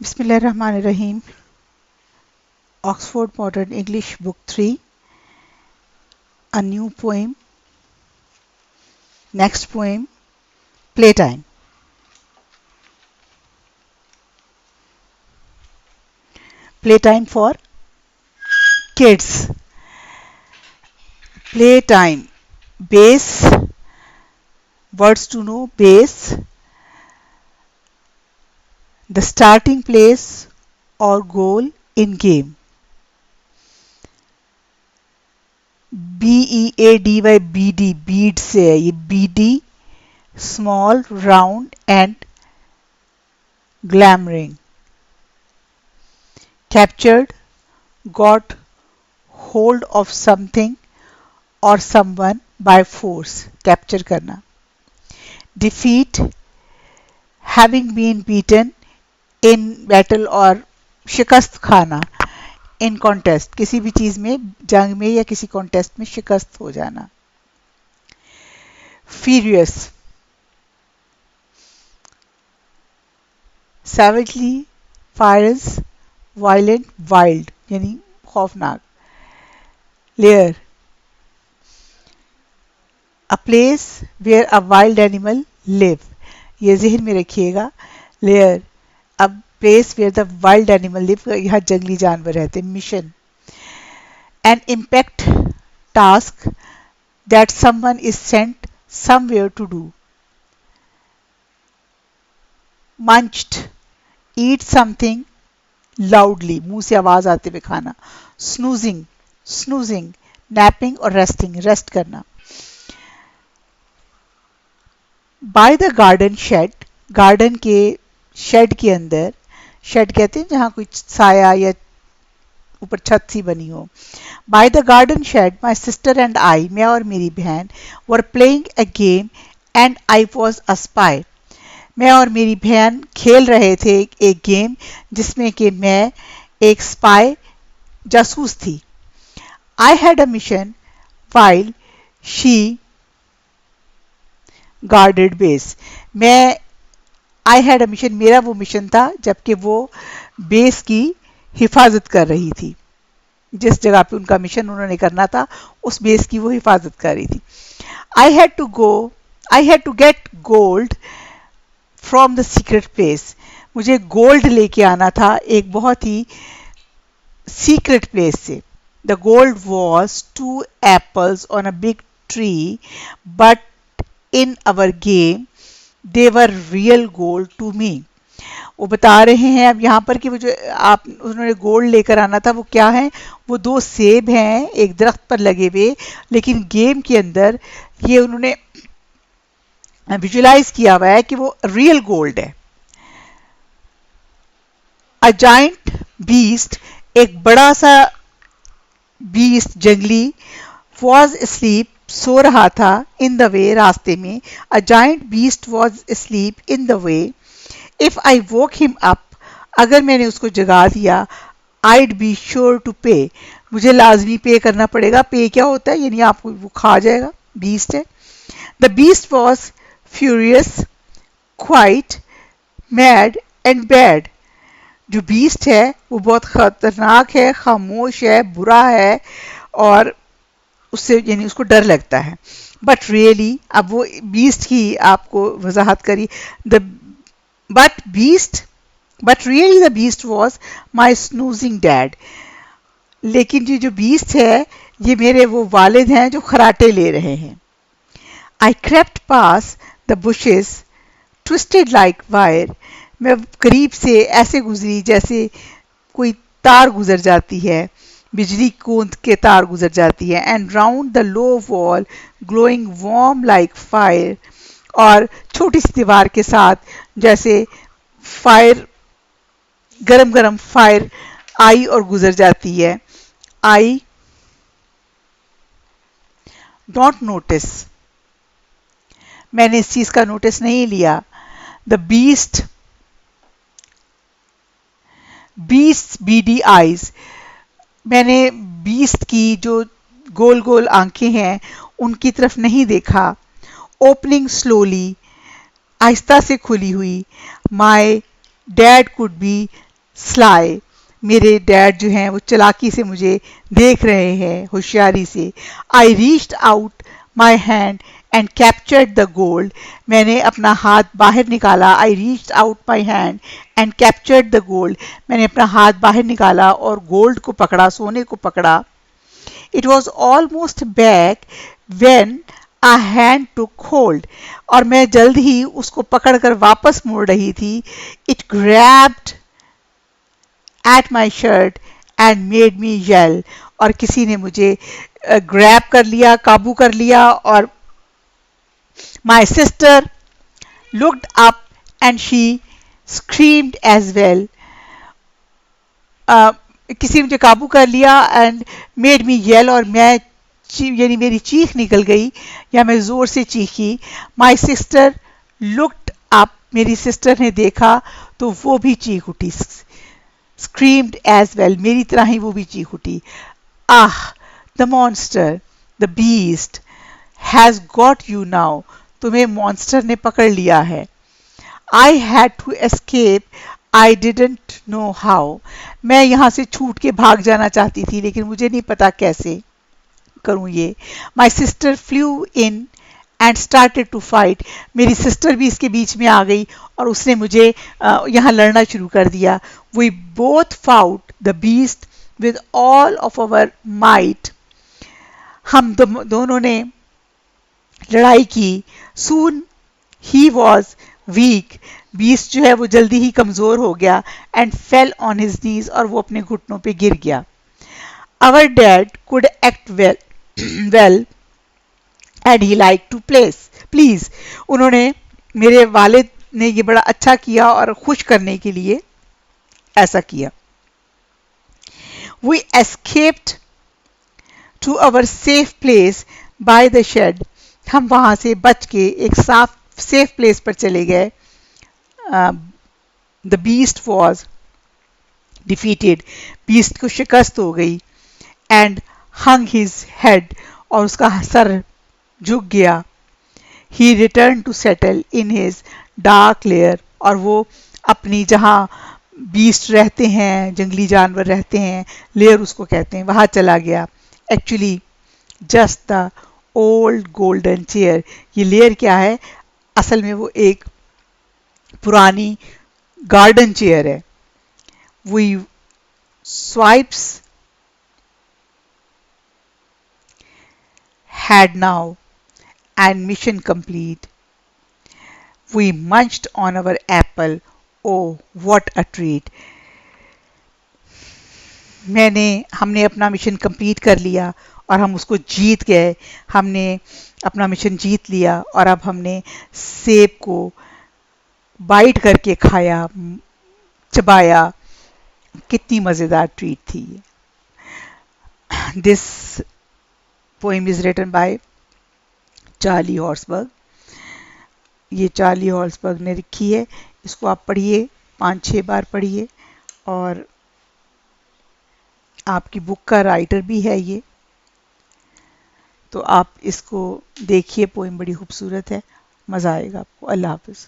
Bismillahirrahmanirrahim. Oxford Modern English Book 3. A new poem. Next poem. Playtime. Playtime for kids. Playtime. Base. Words to know. Base. The starting place or goal in game. BEADY bead से है ये beady, small, round and glamoring. Captured, got hold of something or someone by force. Capture करना. Defeat, having been beaten in battle और शिकस्त खाना. इन contest किसी भी चीज में जंग में या किसी कॉन्टेस्ट में शिकस्त हो जाना. Furious, savagely, fierce, violent, wild यानी खौफनाक. Lair, a place where a wild animal live. ये जहन में रखिएगा. Lair, a place where the wild animal live, यहाँ जंगली जानवर रहते. Mission, an impact task that someone is sent somewhere to do. Munched, eat something loudly, मुंह से आवाज आते हुए खाना. स्नूजिंग, नैपिंग और रेस्टिंग, रेस्ट करना. By the garden shed, garden के शेड के अंदर. शेड कहते हैं जहां कुछ साया या ऊपर छत सी बनी हो. By the garden shed my sister and I, मैं और मेरी बहन, were playing a game and I was a spy. मैं और मेरी बहन खेल रहे थे एक गेम जिसमें कि मैं एक स्पाई जासूस थी. I had a mission while she guarded base. I had a mission, मेरा वो मिशन था जबकि वो बेस की हिफाजत कर रही थी. जिस जगह पे उनका मिशन उन्होंने करना था उस बेस की वो हिफाजत कर रही थी. I had to get gold from the secret place. मुझे गोल्ड लेके आना था एक बहुत ही सीक्रेट प्लेस से. The gold was 2 apples on a big tree but in our game they were real gold to me. वो बता रहे हैं अब यहाँ पर कि वो जो उन्होंने गोल्ड लेकर आना था वो क्या है. वो 2 सेब हैं एक दरख्त पर लगे हुए, लेकिन गेम के अंदर ये उन्होंने विजुलाइज किया हुआ है कि वो रियल गोल्ड है. अ जाइंट बीस्ट, एक बड़ा सा बीस्ट जंगली, वॉज स्लीप, सो रहा था, इन द वे, रास्ते में. A giant beast was sleep in the way. If I woke him up, अगर मैंने उसको जगा दिया, आईड बी श्योर टू पे, मुझे लाजमी पे करना पड़ेगा. पे क्या होता है, यानी आपको वो खा जाएगा. बीस्ट है. The beast was furious, quite, mad and bad. जो बीस्ट है वो बहुत खतरनाक है, खामोश है, बुरा है और उससे यानी उसको डर लगता है. बट रियली, अब वो बीस्ट की आपको वजाहत करी. The but really the beast was my snoozing dad. लेकिन ये जो बीस्ट है ये मेरे वो वालिद हैं जो खराटे ले रहे हैं. I crept past the bushes twisted like wire. मैं करीब से ऐसे गुजरी जैसे कोई तार गुजर जाती है, बिजली कूद के तार गुजर जाती है. And round the low wall glowing warm like fire, और छोटी सी दीवार के साथ जैसे फायर, गरम गरम फायर आई और गुजर जाती है. आई डोंट नोटिस, मैंने इस चीज का नोटिस नहीं लिया. द बीस्ट बीडी आईज, मैंने बीस्ट की जो गोल गोल आंखें हैं उनकी तरफ नहीं देखा. ओपनिंग स्लोली, आहिस्ता से खुली हुई. My dad could be sly, मेरे डैड जो हैं वो चालाकी से मुझे देख रहे हैं, होशियारी से। I reached out my hand and captured the gold, मैंने अपना हाथ बाहर निकाला। I reached out my hand and captured the gold, मैंने अपना हाथ बाहर निकाला और गोल्ड को पकड़ा, सोने को पकड़ा। It was almost back when a hand took hold, और मैं जल्द ही उसको पकड़कर वापस मोड़ रही थी। It grabbed at my shirt and made me yell, और किसी ने मुझे ग्रैब कर लिया, काबू कर लिया, और my sister looked up and she screamed as well. किसी ने मुझे काबू कर लिया एंड मेड मी येल, और मैं यानी मेरी चीख निकल गई या मैं जोर से चीखी। माई सिस्टर लुक्ड अप, मेरी सिस्टर ने देखा तो वो भी चीख उठी। स्क्रीम्ड एज वेल, मेरी तरह ही वो भी चीख उठी। Ah, the monster, the beast has got you now, तुम्हें मॉन्स्टर ने पकड़ लिया है। I had to escape, I didn't know how, मैं यहाँ से छूट के भाग जाना चाहती थी लेकिन मुझे नहीं पता कैसे करूं ये। My sister flew in and started to fight, मेरी सिस्टर भी इसके बीच में आ गई और उसने मुझे यहाँ लड़ना शुरू कर दिया। We both fought the beast with all of our might, हम दोनों ने लड़ाई की। सून ही वॉज वीक, बीस्ट जो है वो जल्दी ही कमजोर हो गया। And fell on his knees, और वो अपने घुटनों पे गिर गया। Our dad could act well and he like to please, उन्होंने, मेरे वालिद ने ये बड़ा अच्छा किया और खुश करने के लिए ऐसा किया। We escaped to our safe place by the shed, हम वहां से बच के एक सेफ प्लेस पर चले गए। The beast was defeated, beast को शिकस्त हो गई। एंड हंग हिज हेड, और उसका सर झुक गया। He return to settle in his dark lair, और वो अपनी जहाँ बीस्ट रहते हैं, जंगली जानवर रहते हैं, लेयर उसको कहते हैं, वहां चला गया। Actually just the old golden chair, ये लेयर क्या है, असल में वो एक पुरानी गार्डन चेयर है। We swipes had now and mission complete. We munched on our apple. Oh, what a treat! हमने अपना मिशन कंप्लीट कर लिया और हम उसको जीत गए। हमने अपना मिशन जीत लिया और अब हमने सेब को बाइट करके खाया, चबाया। कितनी मज़ेदार ट्रीट थी। This poem is written by Charlie Horsburgh. ये चार्ली हॉर्सबर्ग ने लिखी है। इसको आप पढ़िए, 5-6 बार पढ़िए, और आपकी बुक का राइटर भी है ये, तो आप इसको देखिए। पोएम बड़ी खूबसूरत है, मज़ा आएगा आपको। अल्लाह हाफिज़।